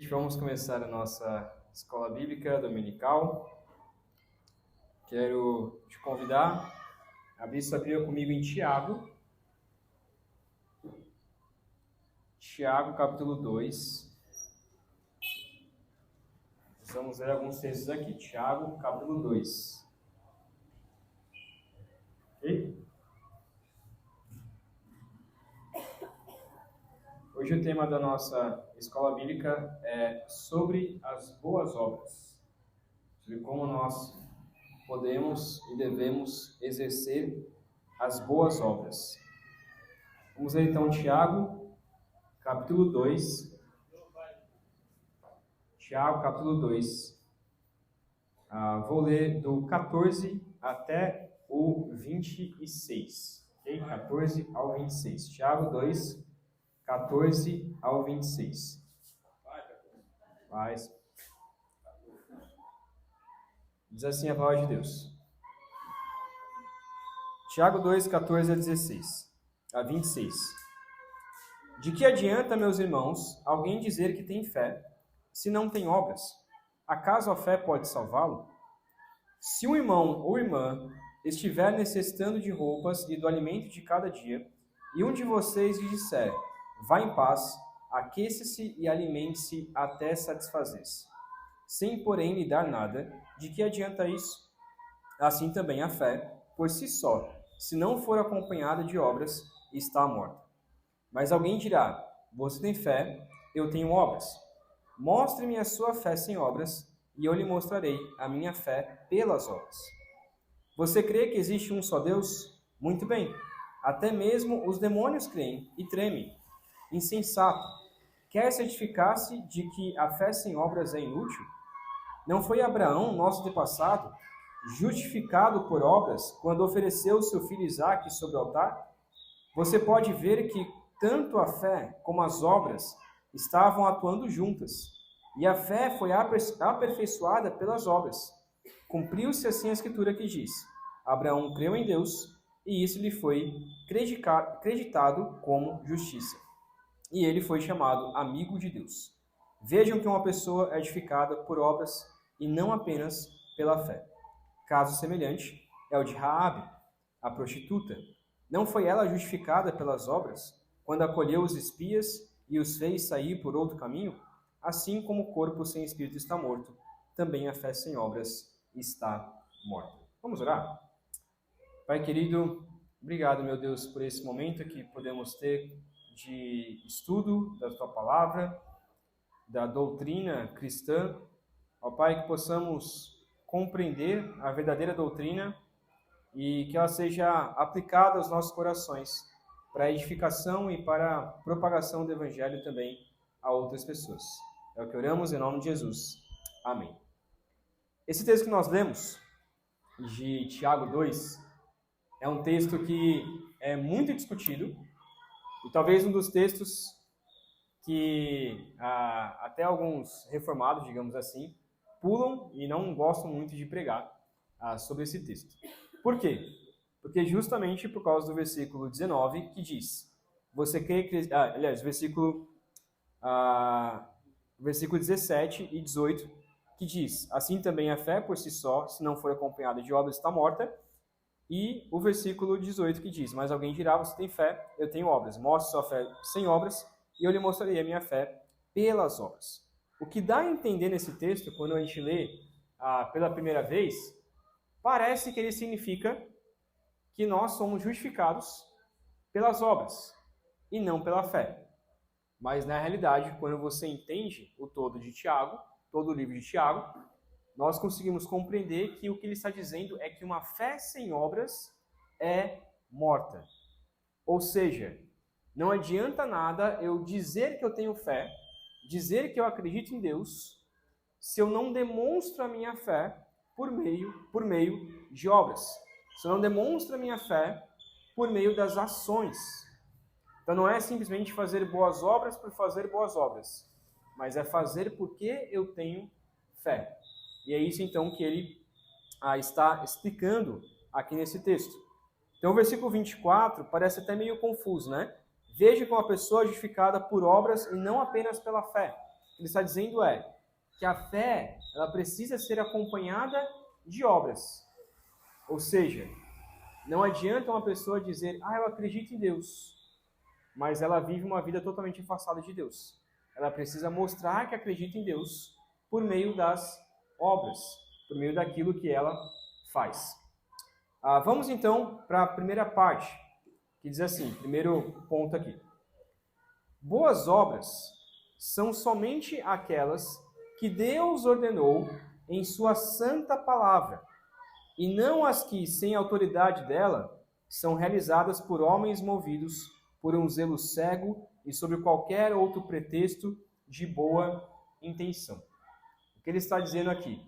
Vamos começar a nossa escola bíblica dominical. Quero te convidar a abrir sua Bíblia comigo em Tiago. Tiago, capítulo 2. Vamos ler alguns textos aqui. Tiago, capítulo 2. Ok? Hoje o tema da nossa escola bíblica é sobre as boas obras. Sobre como nós podemos e devemos exercer as boas obras. Vamos ler então Tiago, capítulo 2. Tiago, capítulo 2. Vou ler do 14 até o 26. Ok? 14 ao 26. Tiago 2, 14 ao 26. Paz. Diz assim a palavra de Deus. Tiago 2, 14 a 26. De que adianta, meus irmãos, alguém dizer que tem fé, se não tem obras? Acaso a fé pode salvá-lo? Se um irmão ou irmã estiver necessitando de roupas e do alimento de cada dia, e um de vocês lhe disser, vá em paz, aqueça-se e alimente-se até satisfazer-se, sem porém lhe dar nada, de que adianta isso? Assim também a fé, por si só, se não for acompanhada de obras, está morta. Mas alguém dirá, você tem fé, eu tenho obras. Mostre-me a sua fé sem obras, e eu lhe mostrarei a minha fé pelas obras. Você crê que existe um só Deus? Muito bem. Até mesmo os demônios creem e tremem. Insensato. Quer certificar-se de que a fé sem obras é inútil? Não foi Abraão, nosso antepassado, justificado por obras quando ofereceu seu filho Isaque sobre o altar? Você pode ver que tanto a fé como as obras estavam atuando juntas. E a fé foi aperfeiçoada pelas obras. Cumpriu-se assim a escritura que diz, Abraão creu em Deus, e isso lhe foi creditado como justiça. E ele foi chamado amigo de Deus. Vejam que uma pessoa é edificada por obras e não apenas pela fé. Caso semelhante é o de Raabe, a prostituta. Não foi ela justificada pelas obras, quando acolheu os espias e os fez sair por outro caminho? Assim como o corpo sem espírito está morto, também a fé sem obras está morta. Vamos orar? Pai querido, obrigado, meu Deus, por esse momento que podemos ter de estudo da Tua Palavra, da doutrina cristã. Ó Pai, que possamos compreender a verdadeira doutrina e que ela seja aplicada aos nossos corações para a edificação e para a propagação do Evangelho também a outras pessoas. É o que oramos em nome de Jesus. Amém. Esse texto que nós lemos, de Tiago 2, é um texto que é muito discutido e talvez um dos textos que até alguns reformados, digamos assim, pulam e não gostam muito de pregar sobre esse texto. Por quê? Porque justamente por causa do versículo 19 que diz, você crê que... versículo 17 e 18, que diz, assim também a fé por si só, se não for acompanhada de obras, está morta. E o versículo 18 que diz, mas alguém dirá, você tem fé, eu tenho obras. Mostre sua fé sem obras, e eu lhe mostrarei a minha fé pelas obras. O que dá a entender nesse texto, quando a gente lê pela primeira vez, parece que ele significa que nós somos justificados pelas obras, e não pela fé. Mas, na realidade, quando você entende o todo de Tiago, todo o livro de Tiago, nós conseguimos compreender que o que ele está dizendo é que uma fé sem obras é morta. Ou seja, não adianta nada eu dizer que eu tenho fé, dizer que eu acredito em Deus, se eu não demonstro a minha fé por meio de obras. Se eu não demonstro a minha fé por meio das ações. Então não é simplesmente fazer boas obras por fazer boas obras, mas é fazer porque eu tenho fé. E é isso então que ele está explicando aqui nesse texto. Então o versículo 24 parece até meio confuso, né? Veja como a pessoa é justificada por obras e não apenas pela fé. ele está dizendo é que a fé ela precisa ser acompanhada de obras. Ou seja, não adianta uma pessoa dizer, eu acredito em Deus, mas ela vive uma vida totalmente afastada de Deus. Ela precisa mostrar que acredita em Deus por meio das obras, por meio daquilo que ela faz. Vamos então para a primeira parte, que diz assim, primeiro ponto aqui. Boas obras são somente aquelas que Deus ordenou em sua santa palavra, e não as que, sem autoridade dela, são realizadas por homens movidos por um zelo cego e sob qualquer outro pretexto de boa intenção. O que ele está dizendo aqui?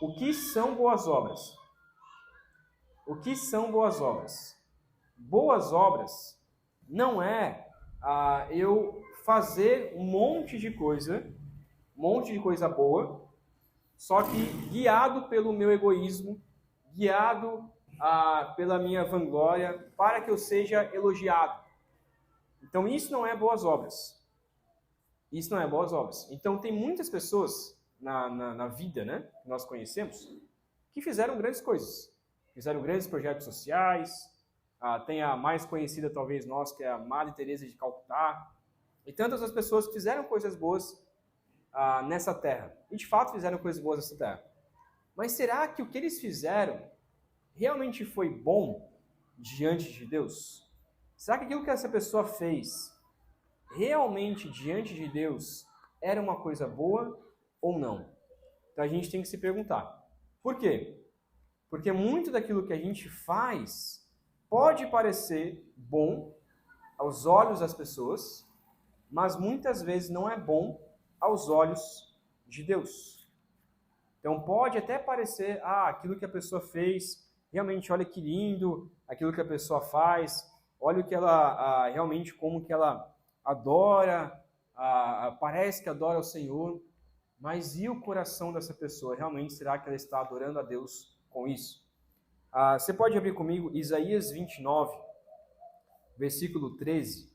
O que são boas obras? O que são boas obras? Boas obras não é eu fazer um monte de coisa boa, só que guiado pelo meu egoísmo, guiado pela minha vanglória, para que eu seja elogiado. Então isso não é boas obras. Isso não é boas obras. Então tem muitas pessoas na vida, né, que nós conhecemos, que fizeram grandes coisas. Fizeram grandes projetos sociais. Tem a mais conhecida, talvez, nós, que é a Madre Teresa de Calcutá. E tantas as pessoas que fizeram coisas boas nessa terra. E, de fato, fizeram coisas boas nessa terra. Mas será que o que eles fizeram realmente foi bom diante de Deus? Será que aquilo que essa pessoa fez realmente diante de Deus era uma coisa boa ou não? Então a gente tem que se perguntar. Por quê? Porque muito daquilo que a gente faz pode parecer bom aos olhos das pessoas, mas muitas vezes não é bom aos olhos de Deus. Então pode até parecer, aquilo que a pessoa fez, realmente olha que lindo, aquilo que a pessoa faz, olha o que ela, realmente como que ela adora, parece que adora o Senhor, mas e o coração dessa pessoa? Realmente será que ela está adorando a Deus com isso? Você pode abrir comigo Isaías 29, versículo 13.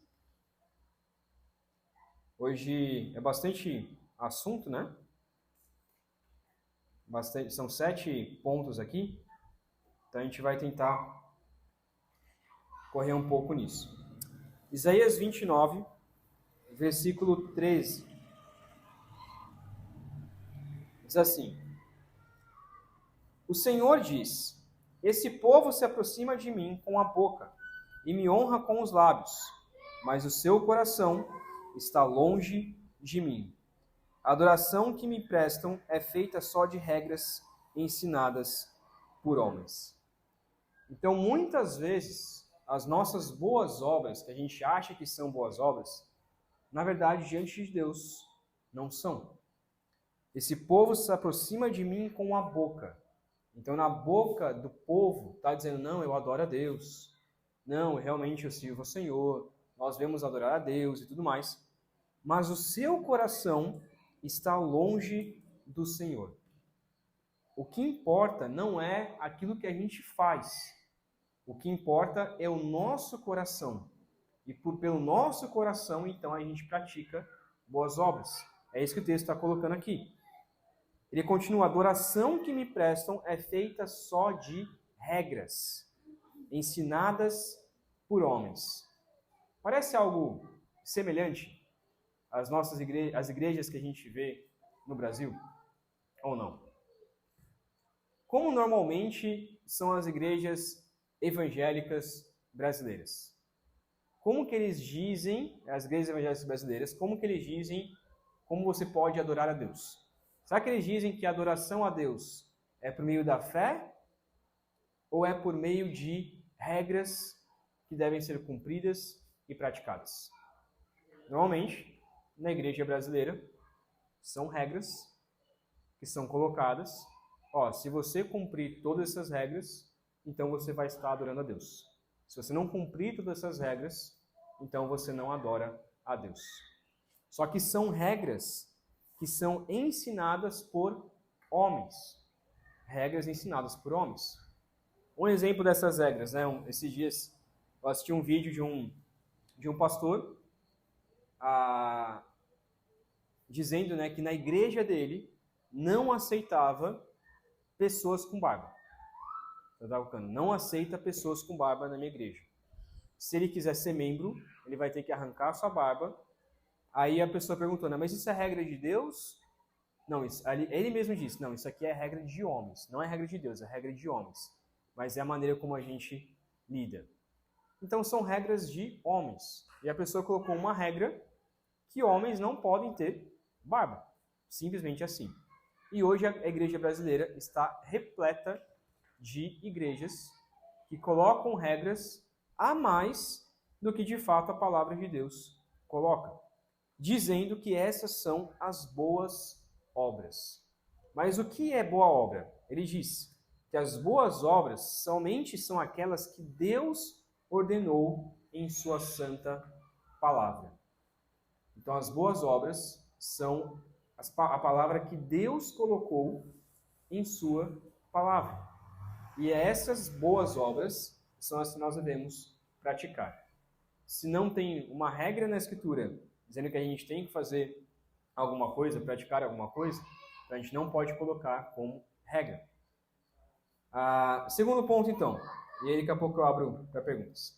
Hoje é bastante assunto, né? São 7 pontos aqui, então a gente vai tentar correr um pouco nisso. Isaías 29, versículo 13. Diz assim: O Senhor diz: Esse povo se aproxima de mim com a boca e me honra com os lábios, mas o seu coração está longe de mim. A adoração que me prestam é feita só de regras ensinadas por homens. Então, muitas vezes, as nossas boas obras, que a gente acha que são boas obras, na verdade, diante de Deus, não são. Esse povo se aproxima de mim com a boca. Então, na boca do povo, está dizendo, não, eu adoro a Deus. Não, realmente eu sirvo ao Senhor. Nós vemos adorar a Deus e tudo mais. Mas o seu coração está longe do Senhor. O que importa não é aquilo que a gente faz. O que importa é o nosso coração. E pelo nosso coração, então, a gente pratica boas obras. É isso que o texto está colocando aqui. Ele continua, a adoração que me prestam é feita só de regras, ensinadas por homens. Parece algo semelhante às nossas às igrejas que a gente vê no Brasil, ou não? Como normalmente são as igrejas evangélicas brasileiras? Como que eles dizem, as igrejas evangélicas brasileiras, como que eles dizem como você pode adorar a Deus? Será que eles dizem que a adoração a Deus é por meio da fé ou é por meio de regras que devem ser cumpridas e praticadas? Normalmente, na igreja brasileira, são regras que são colocadas. Se você cumprir todas essas regras, então você vai estar adorando a Deus. Se você não cumprir todas essas regras, então você não adora a Deus. Só que são regras que são ensinadas por homens. Regras ensinadas por homens. Um exemplo dessas regras, né? Esses dias eu assisti um vídeo de um pastor dizendo, né, que na igreja dele não aceitava pessoas com barba. Não aceita pessoas com barba na minha igreja. Se ele quiser ser membro, ele vai ter que arrancar a sua barba. Aí a pessoa perguntou, mas isso é regra de Deus? Não, ele mesmo disse, não, isso aqui é regra de homens. Não é regra de Deus, é regra de homens. Mas é a maneira como a gente lida. Então são regras de homens. E a pessoa colocou uma regra que homens não podem ter barba. Simplesmente assim. E hoje a igreja brasileira está repleta de igrejas que colocam regras a mais do que de fato a palavra de Deus coloca, dizendo que essas são as boas obras. Mas o que é boa obra? Ele diz que as boas obras somente são aquelas que Deus ordenou em sua santa palavra. Então as boas obras são a palavra que Deus colocou em sua palavra. E essas boas obras são as que nós devemos praticar. Se não tem uma regra na Escritura dizendo que a gente tem que fazer alguma coisa, praticar alguma coisa, a gente não pode colocar como regra. Segundo ponto, então, e aí daqui a pouco eu abro para perguntas.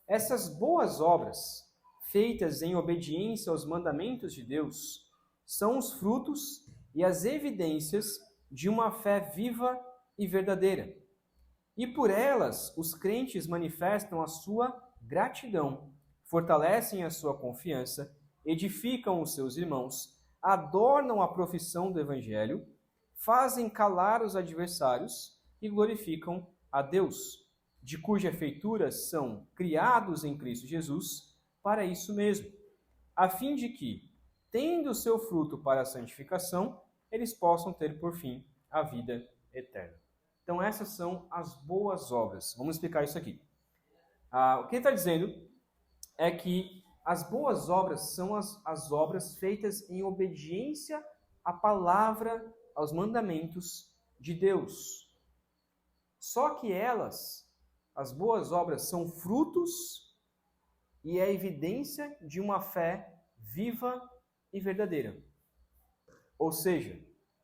Essas boas obras, feitas em obediência aos mandamentos de Deus, são os frutos e as evidências de uma fé viva e verdadeira. E por elas, os crentes manifestam a sua gratidão, fortalecem a sua confiança, edificam os seus irmãos, adornam a profissão do Evangelho, fazem calar os adversários e glorificam a Deus, de cuja feitura são criados em Cristo Jesus para isso mesmo, a fim de que, tendo o seu fruto para a santificação, eles possam ter por fim a vida eterna. Então essas são as boas obras. Vamos explicar isso aqui. O que ele está dizendo é que as boas obras são as obras feitas em obediência à palavra, aos mandamentos de Deus. Só que as boas obras, são frutos e é evidência de uma fé viva e verdadeira. Ou seja,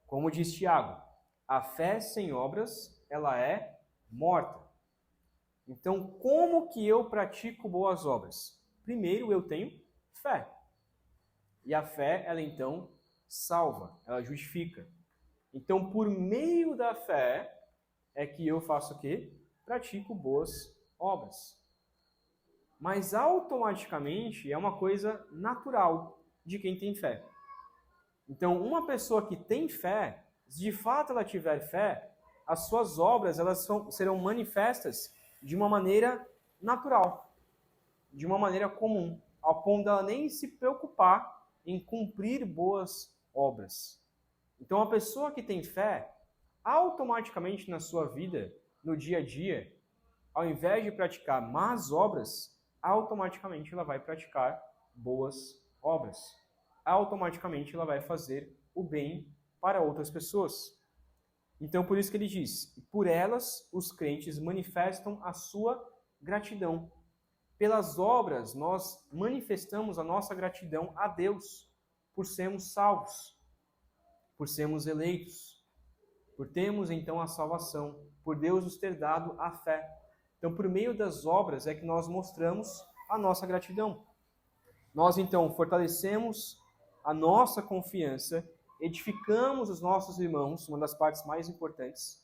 como diz Tiago, a fé sem obras, ela é morta. Então, como que eu pratico boas obras? Primeiro, eu tenho fé. E a fé, ela então salva, ela justifica. Então, por meio da fé, é que eu faço o quê? Pratico boas obras. Mas automaticamente é uma coisa natural de quem tem fé. Então, uma pessoa que tem fé, se de fato ela tiver fé, as suas obras serão manifestas de uma maneira natural, de uma maneira comum, ao ponto dela nem se preocupar em cumprir boas obras. Então, a pessoa que tem fé, automaticamente na sua vida, no dia a dia, ao invés de praticar más obras, automaticamente ela vai praticar boas obras. Automaticamente ela vai fazer o bem para outras pessoas. Então, por isso que ele diz, por elas os crentes manifestam a sua gratidão. Pelas obras, nós manifestamos a nossa gratidão a Deus, por sermos salvos, por sermos eleitos, por termos então a salvação, por Deus nos ter dado a fé. Então, por meio das obras é que nós mostramos a nossa gratidão. Nós então fortalecemos a nossa confiança, edificamos os nossos irmãos, uma das partes mais importantes.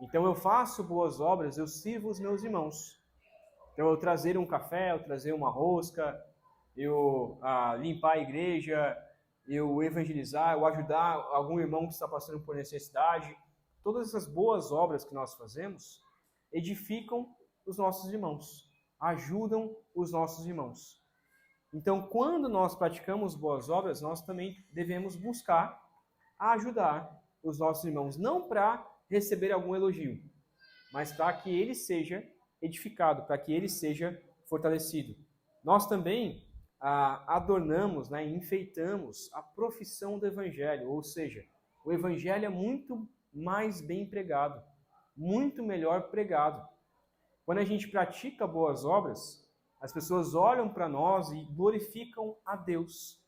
Então eu faço boas obras, eu sirvo os meus irmãos. Então eu trazer um café, eu trazer uma rosca, eu limpar a igreja, eu evangelizar, eu ajudar algum irmão que está passando por necessidade. Todas essas boas obras que nós fazemos edificam os nossos irmãos, ajudam os nossos irmãos. Então, quando nós praticamos boas obras, nós também devemos buscar ajudar os nossos irmãos, não para receber algum elogio, mas para que ele seja edificado, para que ele seja fortalecido. Nós também adornamos, enfeitamos a profissão do Evangelho, ou seja, o Evangelho é muito mais bem pregado, muito melhor pregado. Quando a gente pratica boas obras, as pessoas olham para nós e glorificam a Deus.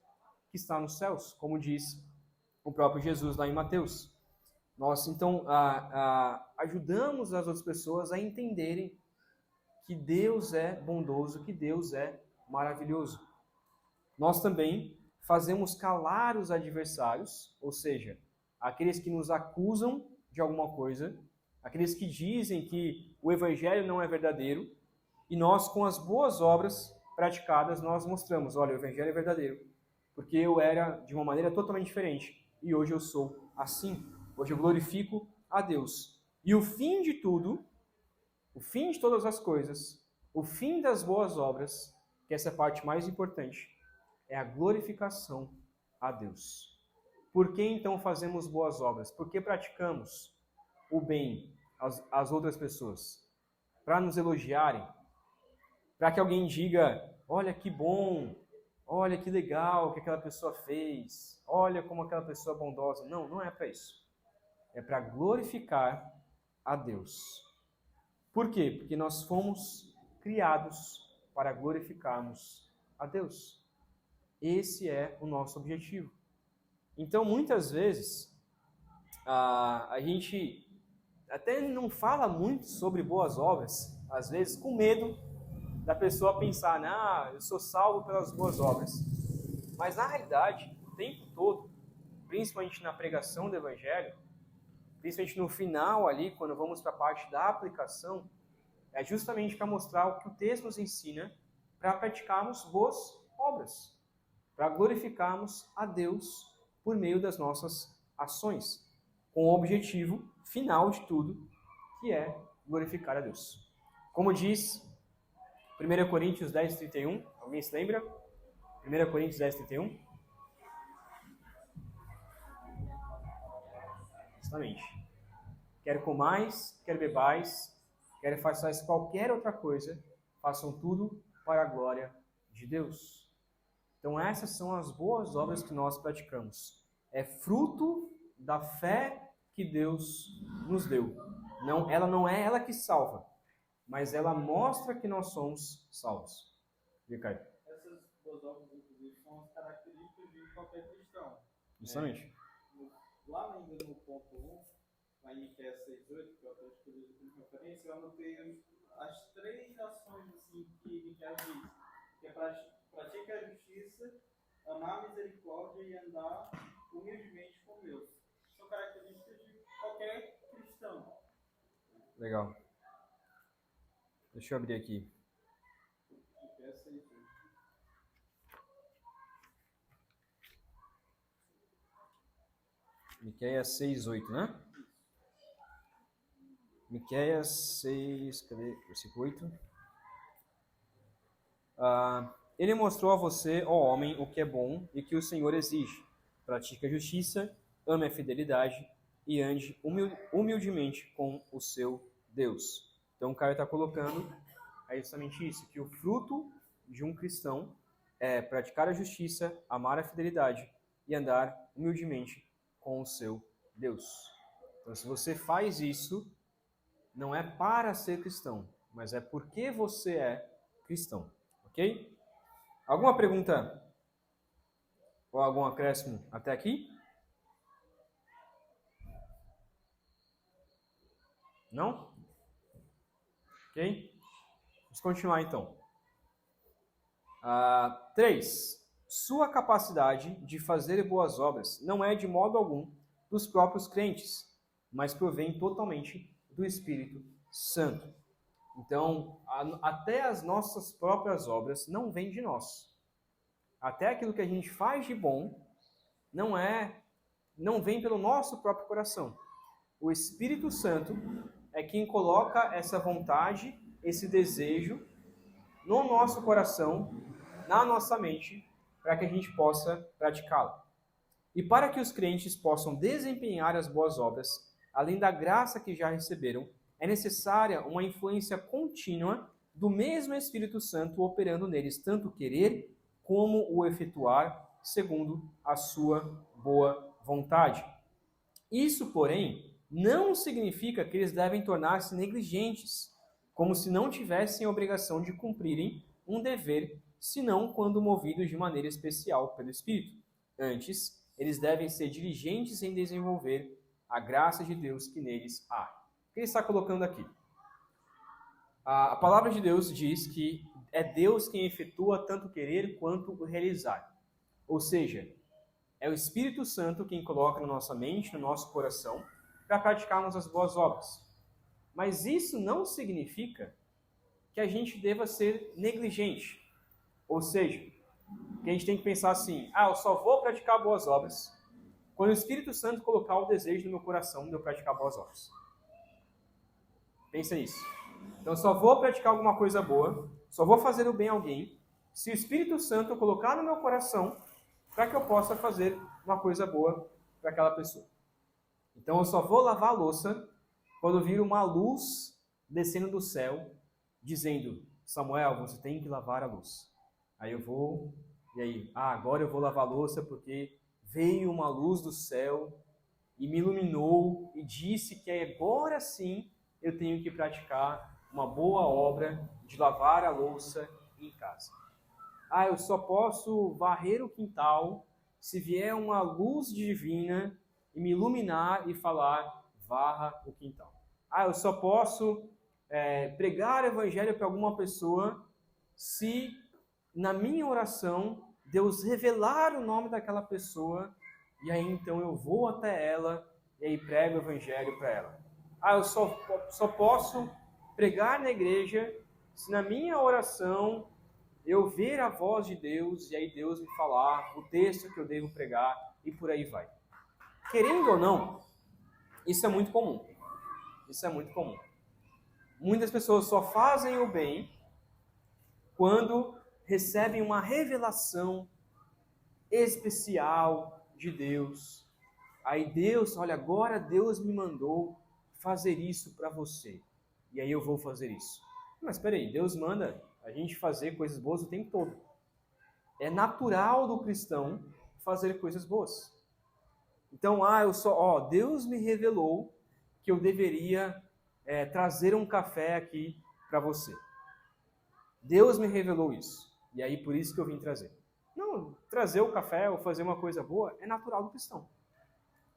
que está nos céus, como diz o próprio Jesus lá em Mateus. Nós, então, ajudamos as outras pessoas a entenderem que Deus é bondoso, que Deus é maravilhoso. Nós também fazemos calar os adversários, ou seja, aqueles que nos acusam de alguma coisa, aqueles que dizem que o evangelho não é verdadeiro, e nós, com as boas obras praticadas, nós mostramos, olha, o evangelho é verdadeiro, porque eu era de uma maneira totalmente diferente, e hoje eu sou assim. Hoje eu glorifico a Deus. E o fim de tudo, o fim de todas as coisas, o fim das boas obras, que essa é a parte mais importante, é a glorificação a Deus. Por que então fazemos boas obras? Por que praticamos o bem às outras pessoas? Para nos elogiarem? Para que alguém diga, olha que bom, olha que legal que aquela pessoa fez, olha como aquela pessoa é bondosa. Não, não é para isso. É para glorificar a Deus. Por quê? Porque nós fomos criados para glorificarmos a Deus. Esse é o nosso objetivo. Então, muitas vezes, a gente até não fala muito sobre boas obras, às vezes com medo da pessoa pensar, eu sou salvo pelas boas obras. Mas, na realidade, o tempo todo, principalmente na pregação do Evangelho, principalmente no final ali, quando vamos para a parte da aplicação, é justamente para mostrar o que o texto nos ensina para praticarmos boas obras, para glorificarmos a Deus por meio das nossas ações, com o objetivo final de tudo, que é glorificar a Deus. Como diz 1 Coríntios 10:31, alguém se lembra? 1 Coríntios 10:31. Justamente. Quer comais, quer bebais, quer façais qualquer outra coisa, façam tudo para a glória de Deus. Então essas são as boas obras que nós praticamos. É fruto da fé que Deus nos deu. Ela não é ela que salva, mas ela mostra que nós somos salvos. Ricardo. Essas boas obras, inclusive, são as características de qualquer cristão. Justamente. Lá ainda no ponto 1, lá em Miqueias 6:8, que eu até escolhi de referência, eu anotei as 3 ações assim, que Miqueias diz, que é pratique a justiça, amar a misericórdia e andar humildemente com Deus. São características de qualquer cristão. Legal. Deixa eu abrir aqui. Miqueias 6:8. Miqueias 6:8, né? Miqueias 6, cadê? Versículo 8. Ele mostrou a você, ó homem, o que é bom e que o Senhor exige. Pratique a justiça, ame a fidelidade e ande humildemente com o seu Deus. Então o cara está colocando justamente isso, que o fruto de um cristão é praticar a justiça, amar a fidelidade e andar humildemente com o seu Deus. Então se você faz isso, não é para ser cristão, mas é porque você é cristão. Ok? Alguma pergunta ou algum acréscimo até aqui? Não? Ok? Vamos continuar então. 3. Sua capacidade de fazer boas obras não é de modo algum dos próprios crentes, mas provém totalmente do Espírito Santo. Então, até as nossas próprias obras não vêm de nós. Até aquilo que a gente faz de bom não vem pelo nosso próprio coração. O Espírito Santo é quem coloca essa vontade, esse desejo no nosso coração, na nossa mente, para que a gente possa praticá-lo. E para que os crentes possam desempenhar as boas obras, além da graça que já receberam, é necessária uma influência contínua do mesmo Espírito Santo operando neles, tanto o querer como o efetuar, segundo a sua boa vontade. Isso, porém, não significa que eles devem tornar-se negligentes, como se não tivessem a obrigação de cumprirem um dever, senão quando movidos de maneira especial pelo Espírito. Antes, eles devem ser diligentes em desenvolver a graça de Deus que neles há. O que ele está colocando aqui? A palavra de Deus diz que é Deus quem efetua tanto o querer quanto o realizar. Ou seja, é o Espírito Santo quem coloca na nossa mente, no nosso coração, para praticarmos as boas obras. Mas isso não significa que a gente deva ser negligente. Ou seja, que a gente tem que pensar assim, eu só vou praticar boas obras quando o Espírito Santo colocar o desejo no meu coração de eu praticar boas obras. Pensa nisso. Então, eu só vou praticar alguma coisa boa, só vou fazer o bem a alguém, se o Espírito Santo colocar no meu coração para que eu possa fazer uma coisa boa para aquela pessoa. Então, eu só vou lavar a louça quando vir uma luz descendo do céu, dizendo, Samuel, você tem que lavar a louça. Aí eu vou, e aí, agora eu vou lavar a louça porque veio uma luz do céu e me iluminou e disse que agora sim eu tenho que praticar uma boa obra de lavar a louça em casa. Eu só posso varrer o quintal se vier uma luz divina e me iluminar e falar, varra o quintal. Eu só posso pregar o evangelho para alguma pessoa se na minha oração Deus revelar o nome daquela pessoa e aí então eu vou até ela e aí prego o evangelho para ela. Eu só posso pregar na igreja se na minha oração eu ver a voz de Deus e aí Deus me falar o texto que eu devo pregar e por aí vai. Querendo ou não, isso é muito comum. Isso é muito comum. Muitas pessoas só fazem o bem quando recebem uma revelação especial de Deus. Aí Deus, olha, agora Deus me mandou fazer isso para você. E aí eu vou fazer isso. Mas espera aí, Deus manda a gente fazer coisas boas o tempo todo. É natural do cristão fazer coisas boas. Então, Deus me revelou que eu deveria trazer um café aqui para você. Deus me revelou isso. E aí por isso que eu vim trazer. Não, trazer o café ou fazer uma coisa boa é natural do cristão.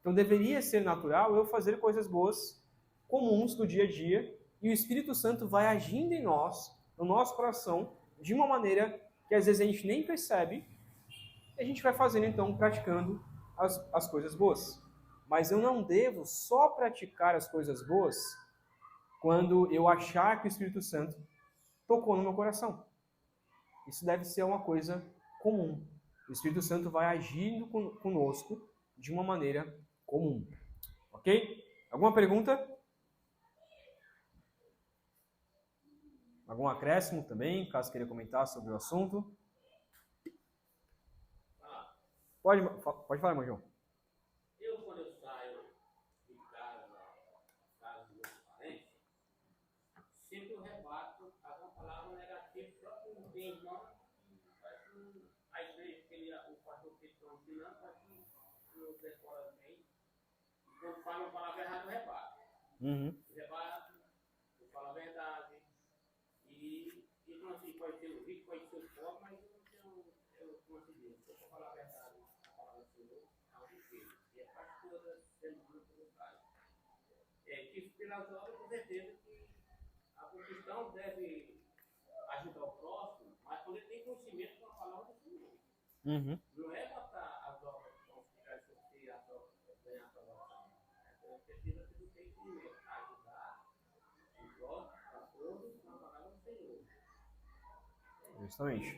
Então deveria ser natural eu fazer coisas boas, comuns do dia a dia, e o Espírito Santo vai agindo em nós, no nosso coração, de uma maneira que às vezes a gente nem percebe, e a gente vai fazendo então, praticando as coisas boas. Mas eu não devo só praticar as coisas boas quando eu achar que o Espírito Santo tocou no meu coração. Isso deve ser uma coisa comum. O Espírito Santo vai agindo conosco de uma maneira comum. Ok? Alguma pergunta? Algum acréscimo também, caso queira comentar sobre o assunto? Pode falar, irmão João. Quando eu saio de casa dos meus parentes, sempre eu rebato alguma palavra negativa para o meu irmão, a igreja que o pastor que estão ensinando, para que eu decoro bem. Quando falo uma palavra errada, eu rebato. Eu rebato, eu falo a verdade. E não assim, pode ser o rico, pode ser o pobre, mas eu não considero. Se eu for falar a verdade, a palavra do Senhor, é o riqueza. E é para toda semana que eu faço. Que pelas obras, com certeza que a cristão deve ajudar o próximo, mas quando ele tem conhecimento com a palavra do Senhor. Não é botar as obras para ficar sobre a ganhar a salvação. Então, precisa que você tenha conhecimento, ajudar o próximo, a todos, com a palavra do Senhor. Justamente.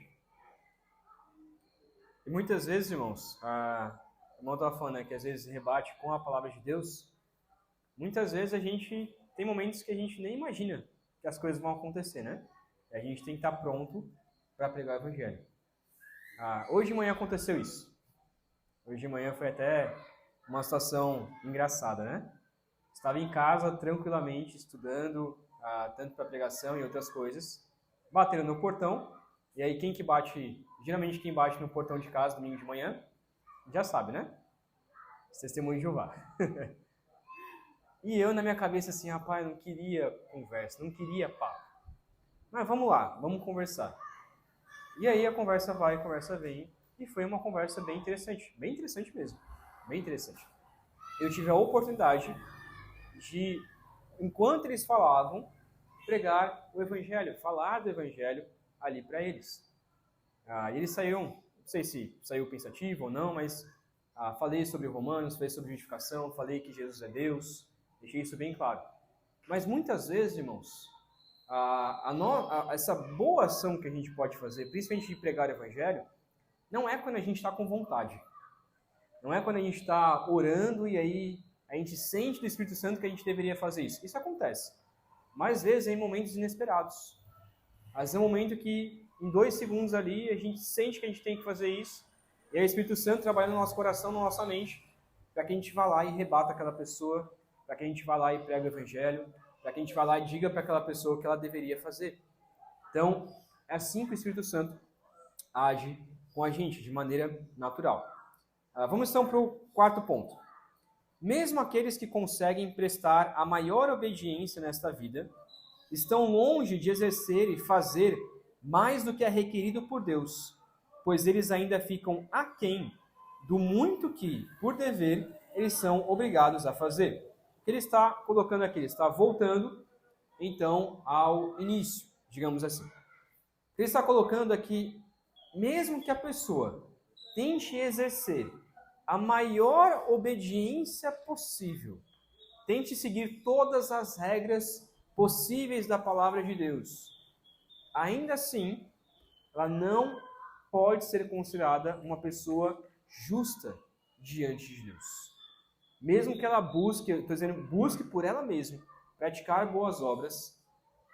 E muitas vezes, irmãos, o irmão estava falando que às vezes rebate com a palavra de Deus. Muitas vezes a gente tem momentos que a gente nem imagina que as coisas vão acontecer, né? E a gente tem que estar pronto para pregar o evangelho. Hoje de manhã aconteceu isso. Hoje de manhã foi até uma situação engraçada, né? Estava em casa tranquilamente estudando, tanto para pregação e outras coisas, batendo no portão. E aí quem que bate, geralmente quem bate no portão de casa domingo de manhã, já sabe, né? Testemunho de Jeová. E eu na minha cabeça assim, rapaz, não queria conversa, não queria papo. Mas vamos lá, vamos conversar. E aí a conversa vai, a conversa vem. e foi uma conversa bem interessante mesmo, bem interessante. Eu tive a oportunidade de, enquanto eles falavam, pregar o Evangelho, falar do Evangelho ali para eles. E eles saíram, não sei se saiu pensativo ou não, mas falei sobre Romanos, falei sobre justificação, falei que Jesus é Deus, deixei isso bem claro. Mas muitas vezes, irmãos, essa boa ação que a gente pode fazer, principalmente de pregar o Evangelho, não é quando a gente está com vontade. Não é quando a gente está orando e aí a gente sente do Espírito Santo que a gente deveria fazer isso. Isso acontece. Mas às vezes é em momentos inesperados. Às vezes é um momento que, em 2 segundos ali, a gente sente que a gente tem que fazer isso. E aí o Espírito Santo trabalha no nosso coração, na nossa mente, para que a gente vá lá e rebata aquela pessoa, para que a gente vá lá e pregue o Evangelho, para que a gente vá lá e diga para aquela pessoa o que ela deveria fazer. Então, é assim que o Espírito Santo age com a gente, de maneira natural. Vamos então para o 4º ponto. Mesmo aqueles que conseguem prestar a maior obediência nesta vida, estão longe de exercer e fazer mais do que é requerido por Deus, pois eles ainda ficam aquém do muito que, por dever, eles são obrigados a fazer. O que ele está colocando aqui? Ele está voltando, então, ao início, digamos assim. Ele está colocando aqui, mesmo que a pessoa tente exercer a maior obediência possível, tente seguir todas as regras possíveis da palavra de Deus, ainda assim, ela não pode ser considerada uma pessoa justa diante de Deus. Mesmo que ela busque por ela mesma praticar boas obras,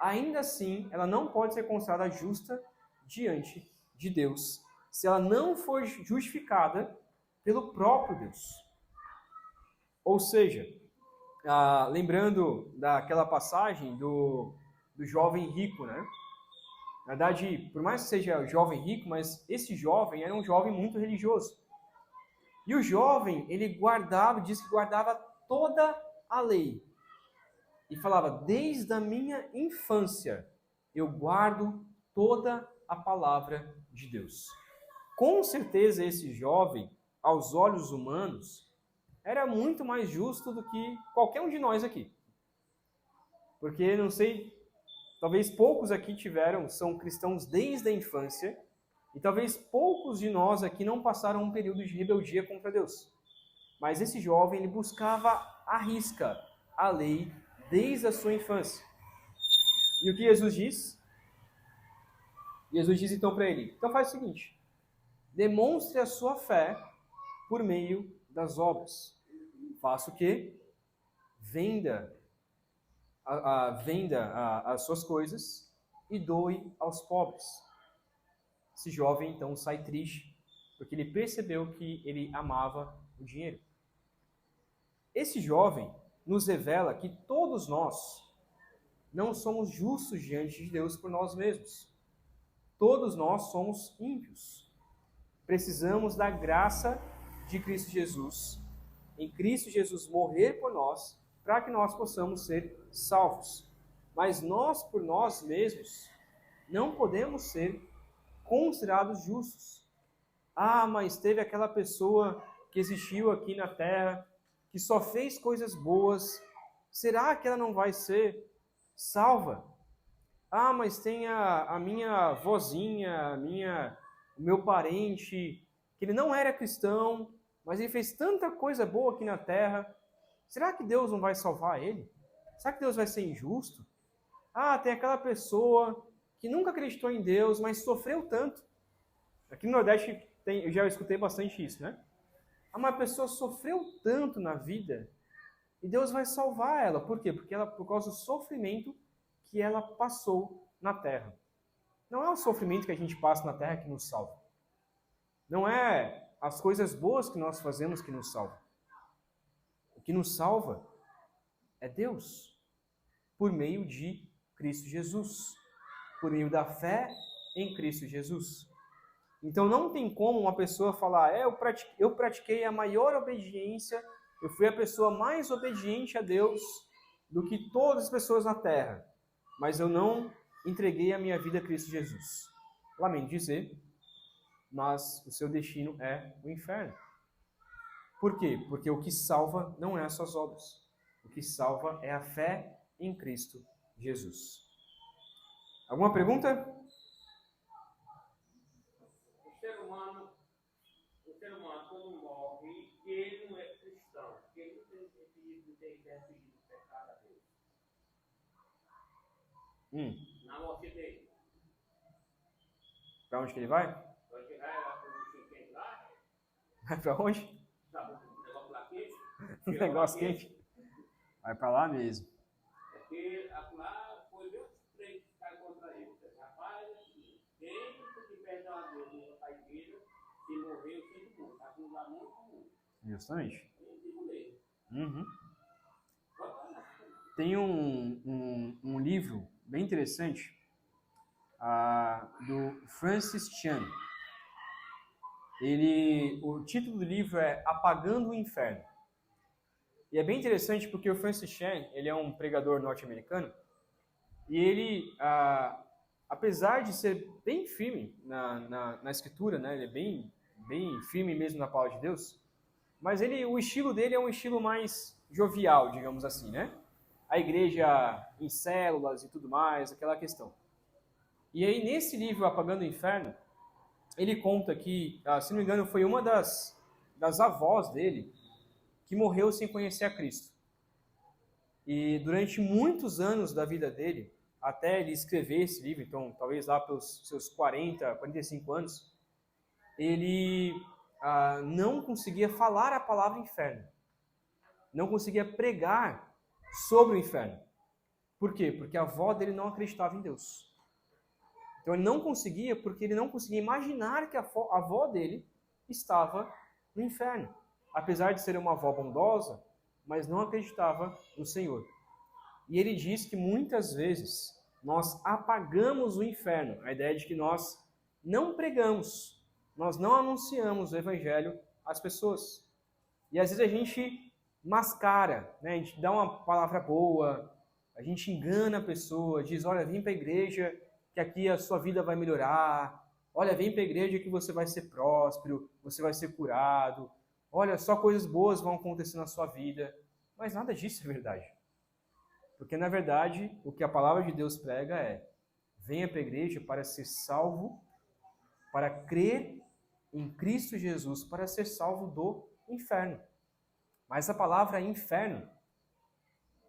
ainda assim, ela não pode ser considerada justa diante de Deus, se ela não for justificada pelo próprio Deus. Ou seja, lembrando daquela passagem do jovem rico, né? Na verdade, por mais que seja jovem rico, mas esse jovem era um jovem muito religioso. E o jovem, ele diz que guardava toda a lei. E falava, desde a minha infância, eu guardo toda a palavra de Deus. Com certeza esse jovem, aos olhos humanos, era muito mais justo do que qualquer um de nós aqui. Porque, não sei, talvez poucos aqui são cristãos desde a infância, e talvez poucos de nós aqui não passaram um período de rebeldia contra Deus. Mas esse jovem, ele buscava à risca a lei desde a sua infância. E o que Jesus diz? Jesus diz então para ele, então faz o seguinte, demonstre a sua fé por meio das obras. Faça o quê? Venda as suas coisas e doe aos pobres. Esse jovem então sai triste, porque ele percebeu que ele amava o dinheiro. Esse jovem nos revela que todos nós não somos justos diante de Deus por nós mesmos. Todos nós somos ímpios. Precisamos da graça de Cristo Jesus, em Cristo Jesus morrer por nós, para que nós possamos ser salvos. Mas nós, por nós mesmos, não podemos ser considerados justos. Mas teve aquela pessoa que existiu aqui na terra, que só fez coisas boas, será que ela não vai ser salva? Mas tem a minha vozinha, o meu parente, que ele não era cristão, mas ele fez tanta coisa boa aqui na terra, será que Deus não vai salvar ele? Será que Deus vai ser injusto? Tem aquela pessoa que nunca acreditou em Deus, mas sofreu tanto. Aqui no Nordeste eu já escutei bastante isso, né? Uma pessoa sofreu tanto na vida e Deus vai salvar ela. Por quê? Por causa do sofrimento que ela passou na terra. Não é o sofrimento que a gente passa na terra que nos salva. Não é as coisas boas que nós fazemos que nos salvam. O que nos salva é Deus, por meio de Cristo Jesus, por meio da fé em Cristo Jesus. Então não tem como uma pessoa falar, eu pratiquei a maior obediência, eu fui a pessoa mais obediente a Deus do que todas as pessoas na terra, mas eu não entreguei a minha vida a Cristo Jesus. Lamento dizer, mas o seu destino é o inferno. Por quê? Porque o que salva não é as suas obras. O que salva é a fé em Cristo Jesus. Alguma pergunta? O ser humano quando morre, ele não é cristão, porque ele não tem pedido o pecado a Deus. Na morte dele. Para onde que ele vai? Vai chegar lá para o quente lá, Vai para onde? sabe, o negócio lá quente. Negócio quente. Vai para lá mesmo. Porque lá foi Deus que cai contra ele. Rapaz, quem que perdão a Deus não vai igreja, se morreu, sem tudo. Está com lá muito comum. Justamente. Uhum. Tem um livro bem interessante do Francis Chan. O título do livro é Apagando o Inferno. E é bem interessante porque o Francis Chan, ele é um pregador norte-americano e ele, apesar de ser bem firme na escritura, né, ele é bem firme mesmo na palavra de Deus, mas o estilo dele é um estilo mais jovial, digamos assim, né? A igreja em células e tudo mais, aquela questão. E aí, nesse livro, Apagando o Inferno, ele conta que, se não me engano, foi uma das avós dele que morreu sem conhecer a Cristo. E durante muitos anos da vida dele, até ele escrever esse livro, então talvez lá pelos seus 40, 45 anos, ele não conseguia falar a palavra inferno. Não conseguia pregar sobre o inferno. Por quê? Porque a avó dele não acreditava em Deus. Então ele não conseguia porque ele não conseguia imaginar que a avó dele estava no inferno. Apesar de ser uma avó bondosa, mas não acreditava no Senhor. E ele diz que muitas vezes nós apagamos o inferno. A ideia de que nós não pregamos, nós não anunciamos o Evangelho às pessoas. E às vezes a gente mascara, né? A gente dá uma palavra boa, a gente engana a pessoa, diz, olha, vem para a igreja que aqui a sua vida vai melhorar. Olha, vem para a igreja que você vai ser próspero, você vai ser curado. Olha, só coisas boas vão acontecer na sua vida. Mas nada disso é verdade. Porque, na verdade, o que a palavra de Deus prega é: venha para a igreja para ser salvo, para crer em Cristo Jesus, para ser salvo do inferno. Mas essa palavra inferno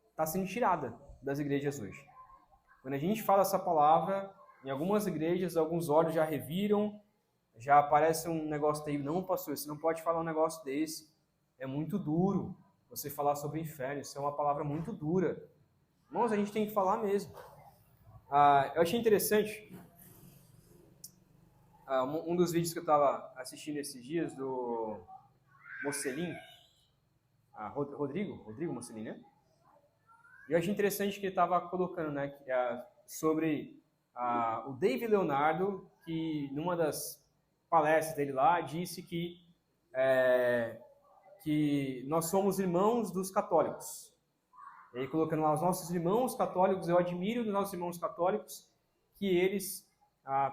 está sendo tirada das igrejas hoje. Quando a gente fala essa palavra, em algumas igrejas, alguns olhos já reviram, já aparece um negócio daí, não, pastor, você não pode falar um negócio desse, é muito duro você falar sobre o inferno, isso é uma palavra muito dura. Irmãos, a gente tem que falar mesmo. Eu achei interessante, um dos vídeos que eu estava assistindo esses dias, do Mocelin, Rodrigo Mocelin, né? E eu achei interessante que ele estava colocando, né, sobre o David Leonardo, que numa das palestras dele lá, disse que nós somos irmãos dos católicos. E aí, colocando lá os nossos irmãos católicos, eu admiro dos nossos irmãos católicos que eles,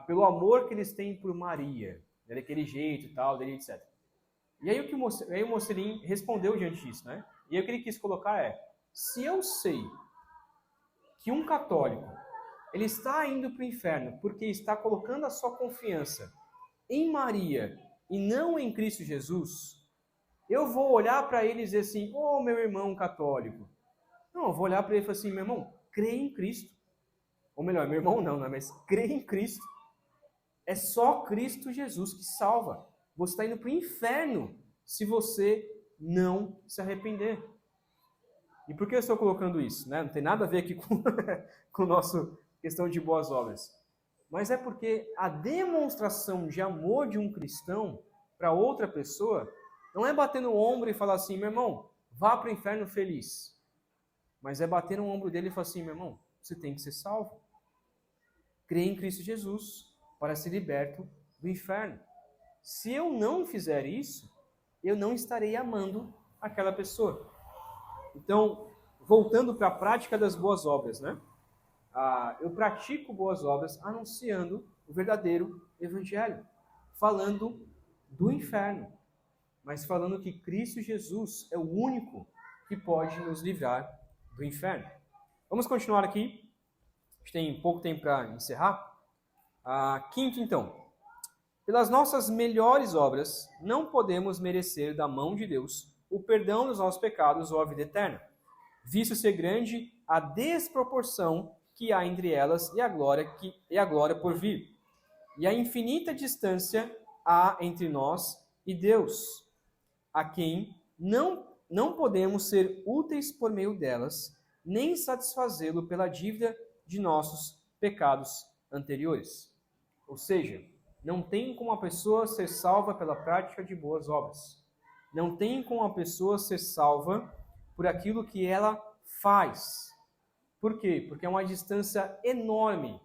pelo amor que eles têm por Maria, daquele jeito e tal, dele, etc. E aí o Mocelin respondeu diante disso, né? E aí o que ele quis colocar se eu sei que um católico ele está indo para o inferno porque está colocando a sua confiança em Maria e não em Cristo Jesus, eu vou olhar para ele e dizer assim, meu irmão católico. Não, eu vou olhar para ele e falar assim, meu irmão, crê em Cristo. Ou melhor, meu irmão não, mas crê em Cristo. É só Cristo Jesus que salva. Você está indo para o inferno se você não se arrepender. E por que eu estou colocando isso? Né? Não tem nada a ver aqui com a nossa questão de boas obras. Mas é porque a demonstração de amor de um cristão para outra pessoa não é bater no ombro e falar assim, meu irmão, vá para o inferno feliz. Mas é bater no ombro dele e falar assim, meu irmão, você tem que ser salvo. Crê em Cristo Jesus para ser liberto do inferno. Se eu não fizer isso, eu não estarei amando aquela pessoa. Então, voltando para a prática das boas obras, né? Eu pratico boas obras anunciando o verdadeiro evangelho. falando do inferno, mas falando que Cristo Jesus é o único que pode nos livrar do inferno. Vamos continuar aqui. A gente tem pouco tempo para encerrar. Quinto, então. Pelas nossas melhores obras, não podemos merecer da mão de Deus o perdão dos nossos pecados ou a vida eterna, visto ser grande a desproporção que há entre elas e a glória por vir, e a infinita distância há entre nós e Deus, a quem não podemos ser úteis por meio delas, nem satisfazê-lo pela dívida de nossos pecados anteriores. Ou seja, não tem como a pessoa ser salva pela prática de boas obras. Não tem como a pessoa ser salva por aquilo que ela faz. Por quê? Porque é uma distância enorme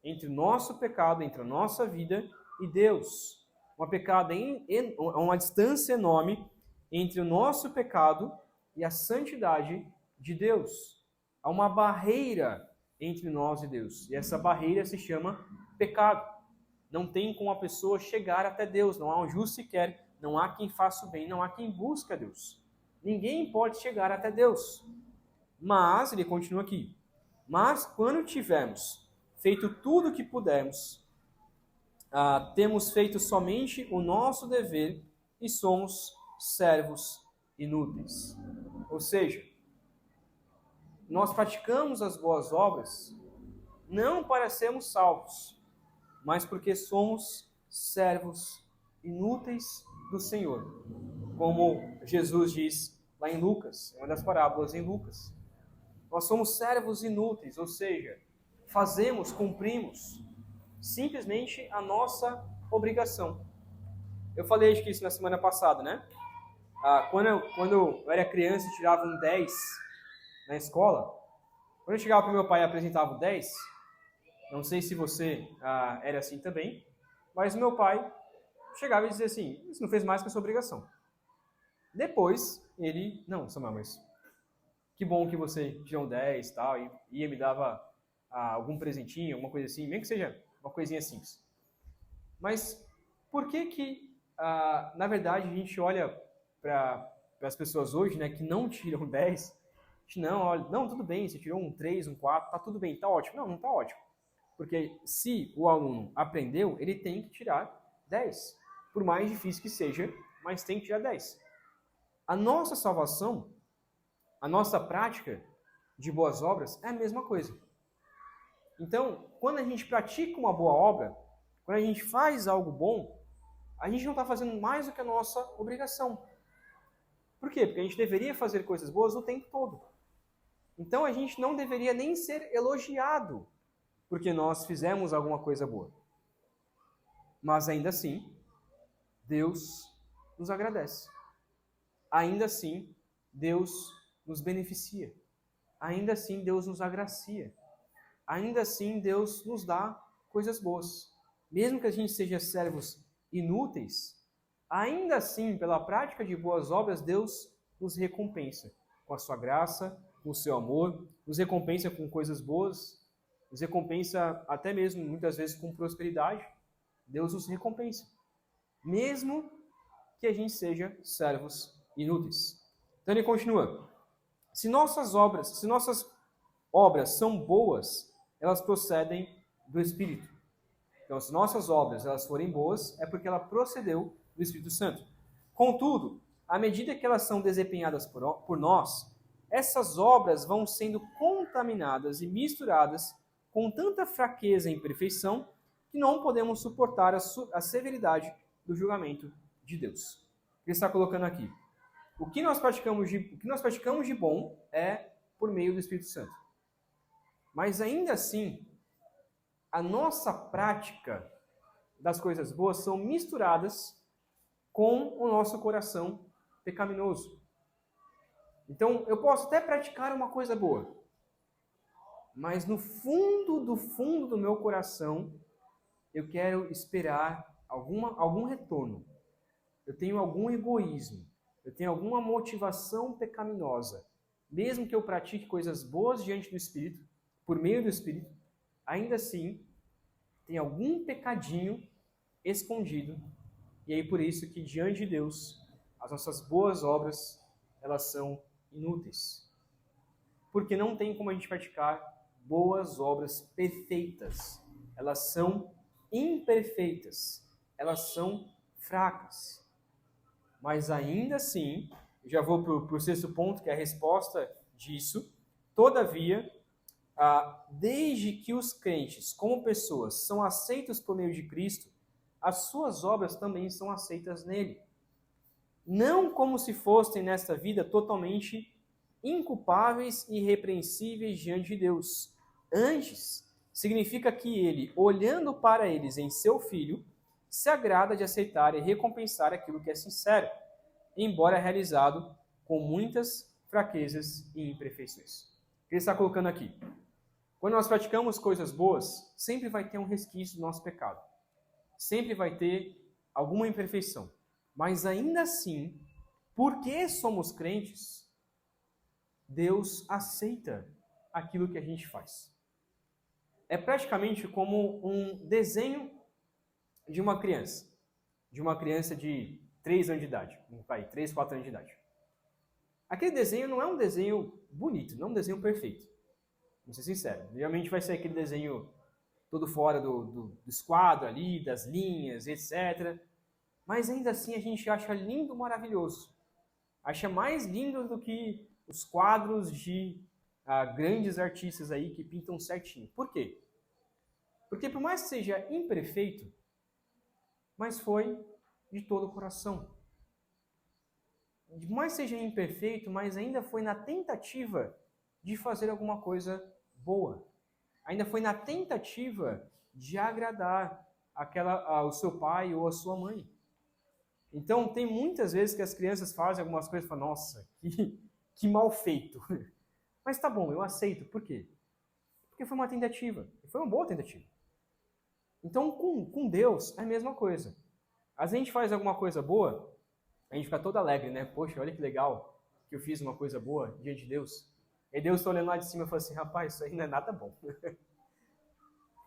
entre o nosso pecado, entre a nossa vida e Deus. Uma distância enorme entre o nosso pecado e a santidade de Deus. Há uma barreira entre nós e Deus. E essa barreira se chama pecado. Não tem como a pessoa chegar até Deus. Não há um justo sequer. Não há quem faça o bem. Não há quem busque a Deus. Ninguém pode chegar até Deus. Mas, ele continua aqui. Mas, quando tivermos feito tudo o que pudermos, temos feito somente o nosso dever e somos servos inúteis. Ou seja, nós praticamos as boas obras não para sermos salvos, mas porque somos servos inúteis do Senhor. Como Jesus diz lá em Lucas, uma das parábolas em Lucas. Nós somos servos inúteis, ou seja, cumprimos simplesmente a nossa obrigação. Eu falei acho que isso na semana passada, né? Quando eu era criança e tirava um 10 na escola, quando eu chegava para o meu pai e apresentava o 10, não sei se você era assim também, mas o meu pai chegava e dizia assim, você não fez mais que a sua obrigação. Depois, ele, não, Samuel, mas que bom que você tirou um 10 e tal, e me dava algum presentinho, alguma coisa assim, mesmo que seja uma coisinha simples. Mas por que na verdade, a gente olha para as pessoas hoje, né, que não tiram 10, não, tudo bem, você tirou um 3, um 4, tá tudo bem, tá ótimo. Não tá ótimo. Porque se o aluno aprendeu, ele tem que tirar 10. Por mais difícil que seja, mas tem que tirar 10. A nossa salvação, a nossa prática de boas obras é a mesma coisa. Então, quando a gente pratica uma boa obra, quando a gente faz algo bom, a gente não está fazendo mais do que a nossa obrigação. Por quê? Porque a gente deveria fazer coisas boas o tempo todo. Então, a gente não deveria nem ser elogiado porque nós fizemos alguma coisa boa. Mas ainda assim, Deus nos agradece. Ainda assim, Deus nos beneficia. Ainda assim, Deus nos agracia. Ainda assim, Deus nos dá coisas boas. Mesmo que a gente seja servos inúteis, ainda assim, pela prática de boas obras, Deus nos recompensa com a sua graça, com o seu amor, nos recompensa com coisas boas, nos recompensa até mesmo, muitas vezes, com prosperidade. Deus nos recompensa. Mesmo que a gente seja servos inúteis. Então ele continua. Se nossas obras são boas, elas procedem do Espírito. Então, se nossas obras elas forem boas, é porque ela procedeu do Espírito Santo. Contudo, à medida que elas são desempenhadas por nós, essas obras vão sendo contaminadas e misturadas com tanta fraqueza e imperfeição que não podemos suportar a severidade do julgamento de Deus. Ele está colocando aqui. O que nós praticamos de bom é por meio do Espírito Santo. Mas ainda assim, a nossa prática das coisas boas são misturadas com o nosso coração pecaminoso. Então, eu posso até praticar uma coisa boa, mas no fundo do meu coração, eu quero esperar algum retorno. Eu tenho algum egoísmo. Eu tenho alguma motivação pecaminosa. Mesmo que eu pratique coisas boas diante do Espírito, por meio do Espírito, ainda assim, tem algum pecadinho escondido. E aí por isso que diante de Deus, as nossas boas obras, elas são inúteis. Porque não tem como a gente praticar boas obras perfeitas. Elas são imperfeitas. Elas são fracas. Mas ainda assim, já vou para o sexto ponto, que é a resposta disso. Todavia, desde que os crentes, como pessoas, são aceitos por meio de Cristo, as suas obras também são aceitas nele. Não como se fossem nesta vida totalmente inculpáveis e irrepreensíveis diante de Deus. Antes, significa que ele, olhando para eles em seu Filho, se agrada de aceitar e recompensar aquilo que é sincero, embora realizado com muitas fraquezas e imperfeições. O que ele está colocando aqui? Quando nós praticamos coisas boas, sempre vai ter um resquício do nosso pecado. Sempre vai ter alguma imperfeição. Mas ainda assim, porque somos crentes, Deus aceita aquilo que a gente faz. É praticamente como um desenho de uma criança de 3 anos de idade, 3, 4 anos de idade. Aquele desenho não é um desenho bonito, não é um desenho perfeito. Vou ser sincero, geralmente vai ser aquele desenho todo fora do esquadro ali, das linhas, etc. Mas ainda assim a gente acha lindo, maravilhoso. Acha mais lindo do que os quadros de grandes artistas aí que pintam certinho. Por quê? Porque por mais que seja imperfeito, mas foi de todo o coração. Por mais que seja imperfeito, mas ainda foi na tentativa de fazer alguma coisa boa. Ainda foi na tentativa de agradar o seu pai ou a sua mãe. Então, tem muitas vezes que as crianças fazem algumas coisas e falam, nossa, que mal feito. Mas tá bom, eu aceito. Por quê? Porque foi uma tentativa. Foi uma boa tentativa. Então, com Deus, é a mesma coisa. Às vezes a gente faz alguma coisa boa, a gente fica todo alegre, né? Poxa, olha que legal que eu fiz uma coisa boa diante de Deus. E Deus está olhando lá de cima e fala assim, rapaz, isso aí não é nada bom.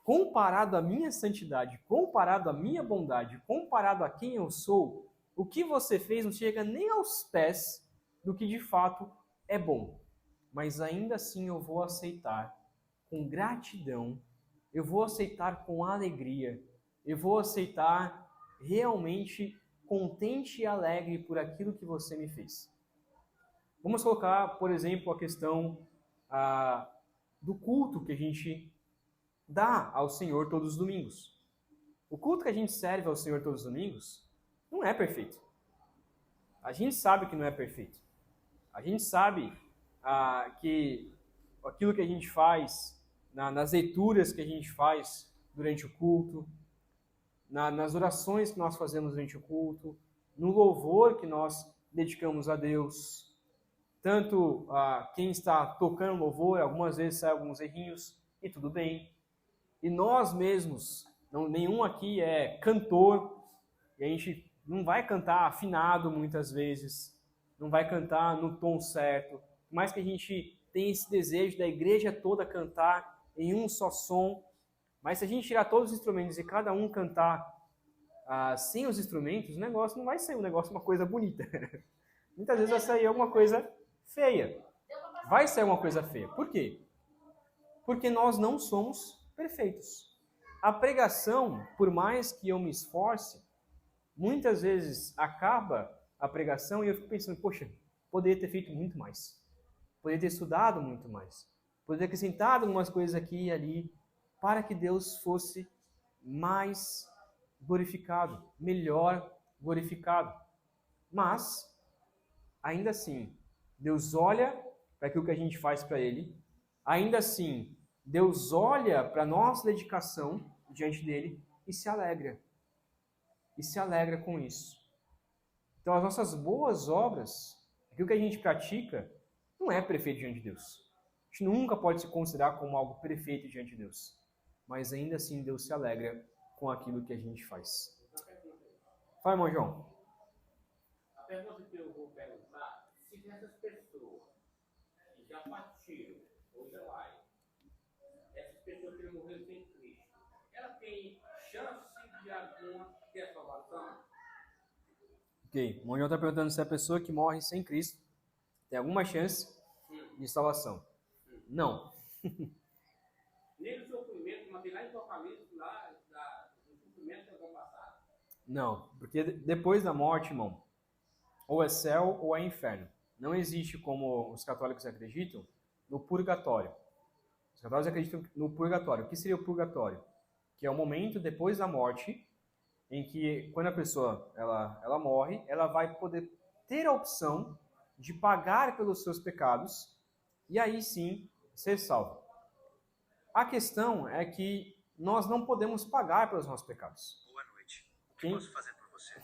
Comparado à minha santidade, comparado à minha bondade, comparado a quem eu sou, o que você fez não chega nem aos pés do que de fato é bom. Mas ainda assim eu vou aceitar com gratidão, eu vou aceitar com alegria, eu vou aceitar realmente contente e alegre por aquilo que você me fez. Vamos colocar, por exemplo, a questão do culto que a gente dá ao Senhor todos os domingos. O culto que a gente serve ao Senhor todos os domingos não é perfeito. A gente sabe que não é perfeito. A gente sabe que aquilo que a gente faz, nas leituras que a gente faz durante o culto, nas orações que nós fazemos durante o culto, no louvor que nós dedicamos a Deus, tanto quem está tocando louvor, algumas vezes saem alguns errinhos, e tudo bem. E nós mesmos, nenhum aqui é cantor, e a gente não vai cantar afinado muitas vezes, não vai cantar no tom certo, mas que a gente tem esse desejo da igreja toda cantar em um só som, mas se a gente tirar todos os instrumentos e cada um cantar sem os instrumentos, o negócio não vai ser uma coisa bonita. Muitas vezes vai sair alguma coisa feia. Vai sair uma coisa feia. Por quê? Porque nós não somos perfeitos. A pregação, por mais que eu me esforce, muitas vezes acaba a pregação e eu fico pensando, poxa, poderia ter feito muito mais. Poderia ter estudado muito mais. Poderia ter acrescentado algumas coisas aqui e ali para que Deus fosse mais glorificado, melhor glorificado. Mas, ainda assim, Deus olha para aquilo que a gente faz para Ele. Ainda assim, Deus olha para a nossa dedicação diante dele e se alegra. E se alegra com isso. Então, as nossas boas obras, aquilo que a gente pratica, não é perfeito diante de Deus. A gente nunca pode se considerar como algo perfeito diante de Deus. Mas ainda assim, Deus se alegra com aquilo que a gente faz. Fala, irmão João. A pergunta que eu vou perguntar, se essas pessoas que já partiram, ou já vai, essas pessoas que morreram sem Cristo, ela tem chance de alguma Ok. O Monjão está perguntando se a pessoa que morre sem Cristo tem alguma chance de salvação. Não. Nem o sofrimento, mas tem lá em Apocalipse, do sofrimento que vão passar. Não, porque depois da morte, irmão, ou é céu ou é inferno. Não existe, como os católicos acreditam, no purgatório. Os católicos acreditam no purgatório. O que seria o purgatório? Que é o momento depois da morte em que, quando a pessoa ela morre, ela vai poder ter a opção de pagar pelos seus pecados e aí sim ser salvo. A questão é que nós não podemos pagar pelos nossos pecados. Boa noite. O que posso fazer por você?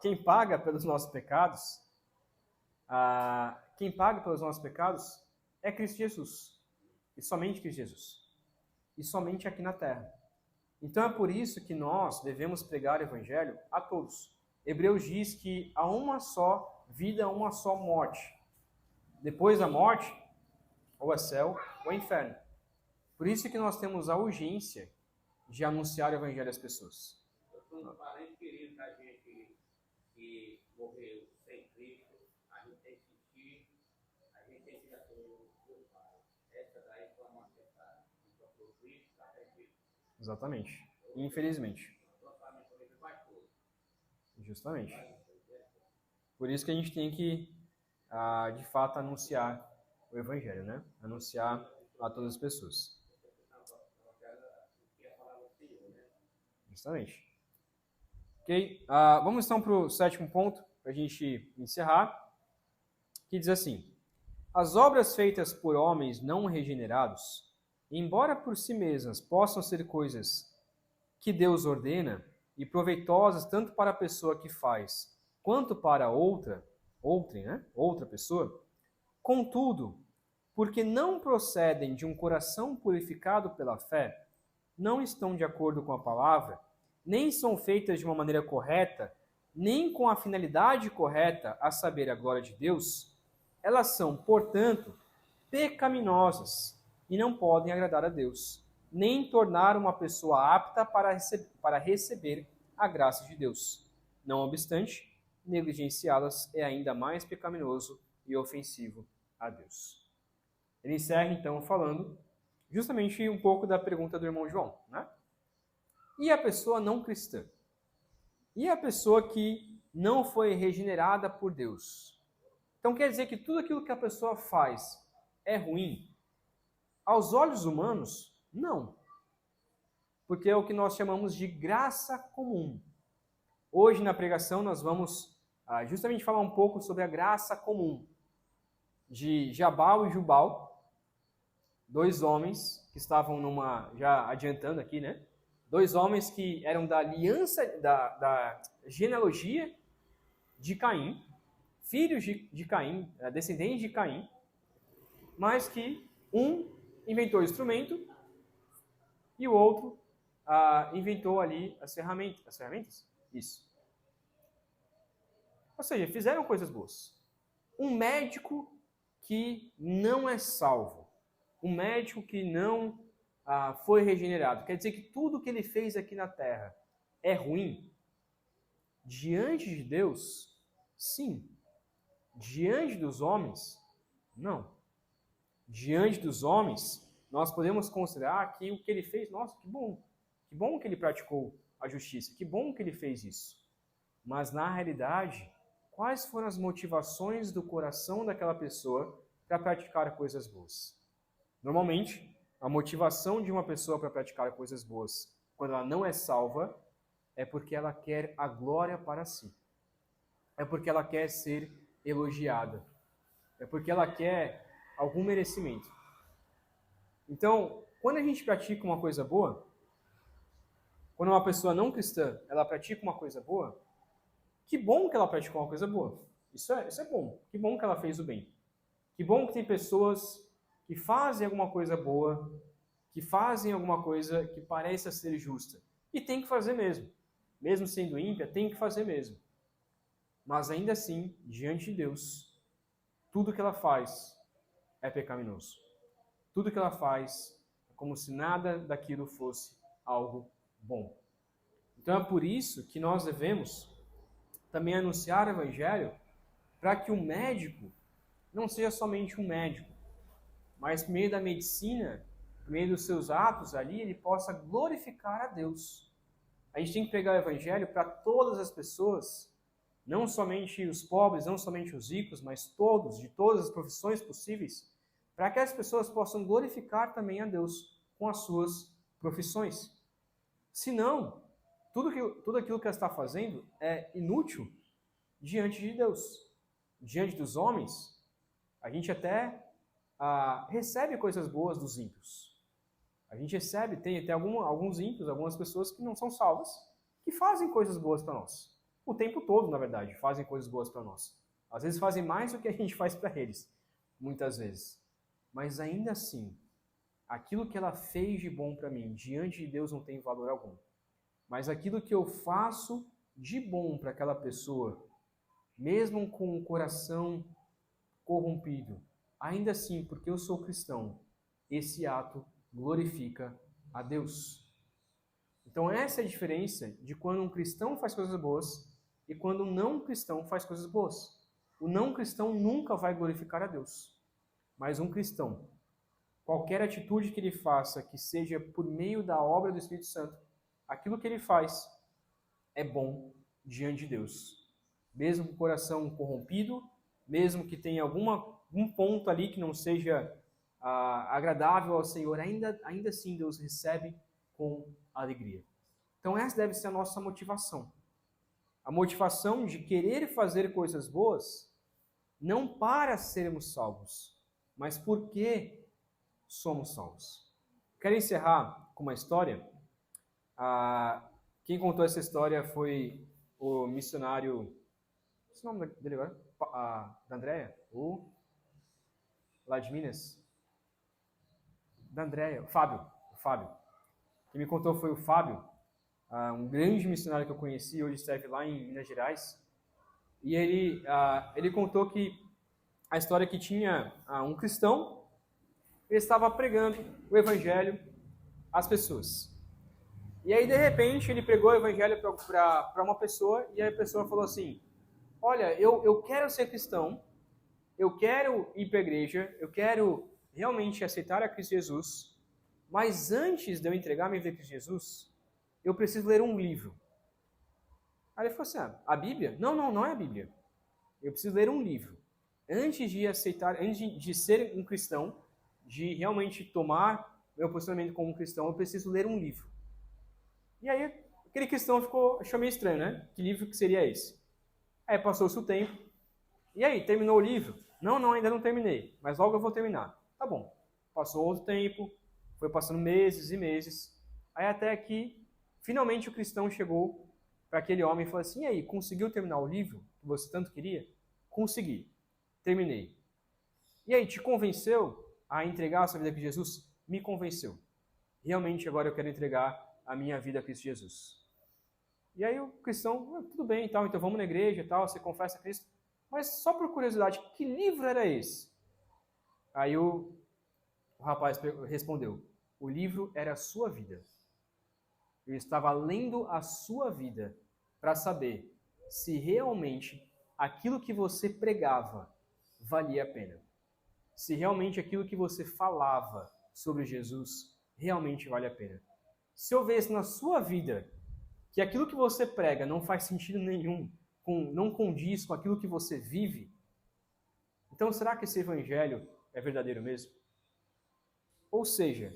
Quem paga pelos nossos pecados, é Cristo Jesus. E somente Cristo Jesus. E somente aqui na terra. Então é por isso que nós devemos pregar o Evangelho a todos. Hebreus diz que há uma só vida, uma só morte. Depois da morte, ou é céu ou é inferno. Por isso que nós temos a urgência de anunciar o Evangelho às pessoas. Eu sou um parente querido da gente que morreu sem Cristo, a gente tem que sentir, a gente tem que ir até o Pai. Essa daí foi uma mensagem. Então, por Cristo, está perdido. Exatamente. Infelizmente. Justamente. Por isso que a gente tem que, de fato, anunciar o Evangelho, né? Anunciar a todas as pessoas. Justamente. Ok? Vamos então para o 7º ponto, para a gente encerrar, que diz assim: as obras feitas por homens não regenerados, embora por si mesmas possam ser coisas que Deus ordena e proveitosas tanto para a pessoa que faz, quanto para outra pessoa, contudo, porque não procedem de um coração purificado pela fé, não estão de acordo com a palavra, nem são feitas de uma maneira correta, nem com a finalidade correta, a saber, a glória de Deus, elas são, portanto, pecaminosas e não podem agradar a Deus, nem tornar uma pessoa apta para receber a graça de Deus. Não obstante, negligenciá-las é ainda mais pecaminoso e ofensivo a Deus. Ele encerra, então, falando justamente um pouco da pergunta do irmão João, né? E a pessoa não cristã? E a pessoa que não foi regenerada por Deus? Então quer dizer que tudo aquilo que a pessoa faz é ruim? Aos olhos humanos, não. Porque é o que nós chamamos de graça comum. Hoje na pregação nós vamos justamente falar um pouco sobre a graça comum de Jabal e Jubal, dois homens que estavam já adiantando aqui, né? Dois homens que eram da aliança, da genealogia de Caim, filhos de Caim, descendentes de Caim, mas que um inventou o instrumento e o outro inventou ali as ferramentas. As ferramentas? Isso. Ou seja, fizeram coisas boas. Um médico que não é salvo, um médico que não foi regenerado, quer dizer que tudo que ele fez aqui na terra é ruim? Diante de Deus, sim. Diante dos homens, não. Diante dos homens, nós podemos considerar que o que ele fez, nossa, que bom que ele praticou a justiça, que bom que ele fez isso. Mas na realidade, quais foram as motivações do coração daquela pessoa para praticar coisas boas? Normalmente, a motivação de uma pessoa para praticar coisas boas, quando ela não é salva, é porque ela quer a glória para si. É porque ela quer ser elogiada. É porque ela quer algum merecimento. Então, quando a gente pratica uma coisa boa, quando uma pessoa não cristã, ela pratica uma coisa boa, que bom que ela praticou uma coisa boa. Isso é bom. Que bom que ela fez o bem. Que bom que tem pessoas que fazem alguma coisa boa, que fazem alguma coisa que pareça ser justa. E tem que fazer mesmo. Mesmo sendo ímpia, tem que fazer mesmo. Mas ainda assim, diante de Deus, tudo que ela faz é pecaminoso. Tudo que ela faz é como se nada daquilo fosse algo bom. Então é por isso que nós devemos também anunciar o Evangelho para que o médico não seja somente um médico, mas por meio da medicina, por meio dos seus atos ali, ele possa glorificar a Deus. A gente tem que pregar o Evangelho para todas as pessoas, não somente os pobres, não somente os ricos, mas todos, de todas as profissões possíveis, para que as pessoas possam glorificar também a Deus com as suas profissões. Senão, tudo aquilo que ela está fazendo é inútil diante de Deus. Diante dos homens, a gente até recebe coisas boas dos ímpios. A gente recebe, tem até alguns ímpios, algumas pessoas que não são salvas, que fazem coisas boas para nós. O tempo todo, na verdade, fazem coisas boas para nós. Às vezes fazem mais do que a gente faz para eles, muitas vezes. Mas ainda assim, aquilo que ela fez de bom para mim, diante de Deus não tem valor algum. Mas aquilo que eu faço de bom para aquela pessoa, mesmo com o coração corrompido, ainda assim, porque eu sou cristão, esse ato glorifica a Deus. Então essa é a diferença de quando um cristão faz coisas boas e quando um não cristão faz coisas boas. O não cristão nunca vai glorificar a Deus. Mas um cristão, qualquer atitude que ele faça, que seja por meio da obra do Espírito Santo, aquilo que ele faz é bom diante de Deus. Mesmo com o coração corrompido, mesmo que tenha um ponto ali que não seja agradável ao Senhor, ainda assim Deus recebe com alegria. Então essa deve ser a nossa motivação. A motivação de querer fazer coisas boas, não para sermos salvos, mas porque somos salvos. Quero encerrar com uma história. Quem contou essa história foi o missionário... Qual é o nome dele agora? Da Andréia? Lá de Minas? Da Andréia. O Fábio. Quem me contou foi o Fábio, um grande missionário que eu conheci, hoje serve lá em Minas Gerais. E ele contou que a história que tinha um cristão, ele estava pregando o evangelho às pessoas. E aí, de repente, ele pregou o evangelho para uma pessoa, e a pessoa falou assim: olha, eu quero ser cristão, eu quero ir para a igreja, eu quero realmente aceitar a Cristo Jesus, mas antes de eu entregar minha vida a Cristo Jesus, eu preciso ler um livro. Aí ele falou assim: a Bíblia? Não é a Bíblia. Eu preciso ler um livro. Antes de ser um cristão, de realmente tomar meu posicionamento como cristão, eu preciso ler um livro. E aí, aquele cristão achou meio estranho, né? Que livro que seria esse? Aí passou-se o tempo. E aí, terminou o livro? Não, ainda não terminei, mas logo eu vou terminar. Tá bom. Passou outro tempo, foi passando meses e meses. Aí até que, finalmente, o cristão chegou para aquele homem e falou assim: e aí, conseguiu terminar o livro que você tanto queria? Consegui. Terminei. E aí, te convenceu a entregar a sua vida a Cristo Jesus? Me convenceu. Realmente, agora eu quero entregar a minha vida a Cristo Jesus. E aí o cristão: tudo bem, então vamos na igreja, você confessa a Cristo. Mas só por curiosidade, que livro era esse? Aí o rapaz respondeu: o livro era a sua vida. Eu estava lendo a sua vida para saber se realmente aquilo que você pregava valia a pena. Se realmente aquilo que você falava sobre Jesus realmente vale a pena. Se eu visse na sua vida que aquilo que você prega não faz sentido nenhum, não condiz com aquilo que você vive, então será que esse evangelho é verdadeiro mesmo? Ou seja,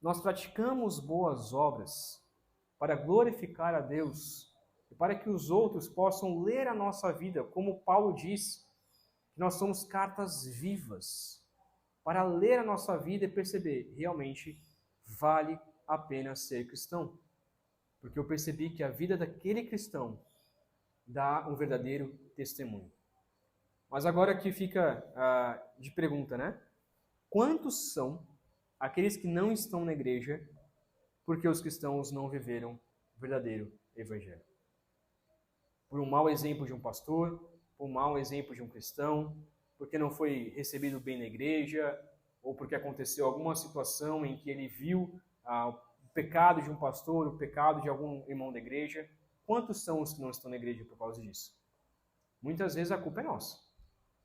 nós praticamos boas obras para glorificar a Deus e para que os outros possam ler a nossa vida, como Paulo diz, que nós somos cartas vivas, para ler a nossa vida e perceber, realmente vale a pena ser cristão. Porque eu percebi que a vida daquele cristão dá um verdadeiro testemunho. Mas agora aqui fica de pergunta, né? Quantos são aqueles que não estão na igreja porque os cristãos não viveram o verdadeiro evangelho? Por um mau exemplo de um pastor, por um mau exemplo de um cristão, porque não foi recebido bem na igreja, ou porque aconteceu alguma situação em que ele viu o pecado de um pastor, o pecado de algum irmão da igreja. Quantos são os que não estão na igreja por causa disso? muitas vezes a culpa é nossa.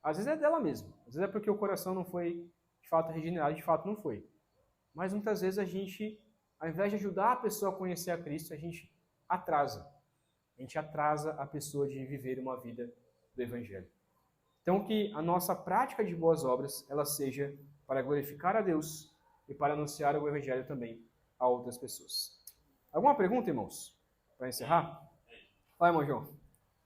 Às vezes é dela mesmo. Às vezes é porque o coração não foi, de fato, regenerado, de fato não foi. Mas muitas vezes a gente, ao invés de ajudar a pessoa a conhecer a Cristo, a gente atrasa. A gente atrasa a pessoa de viver uma vida do Evangelho. Então que a nossa prática de boas obras, ela seja para glorificar a Deus e para anunciar o Evangelho também a outras pessoas. Alguma pergunta, irmãos? Para encerrar? Vai, irmão João.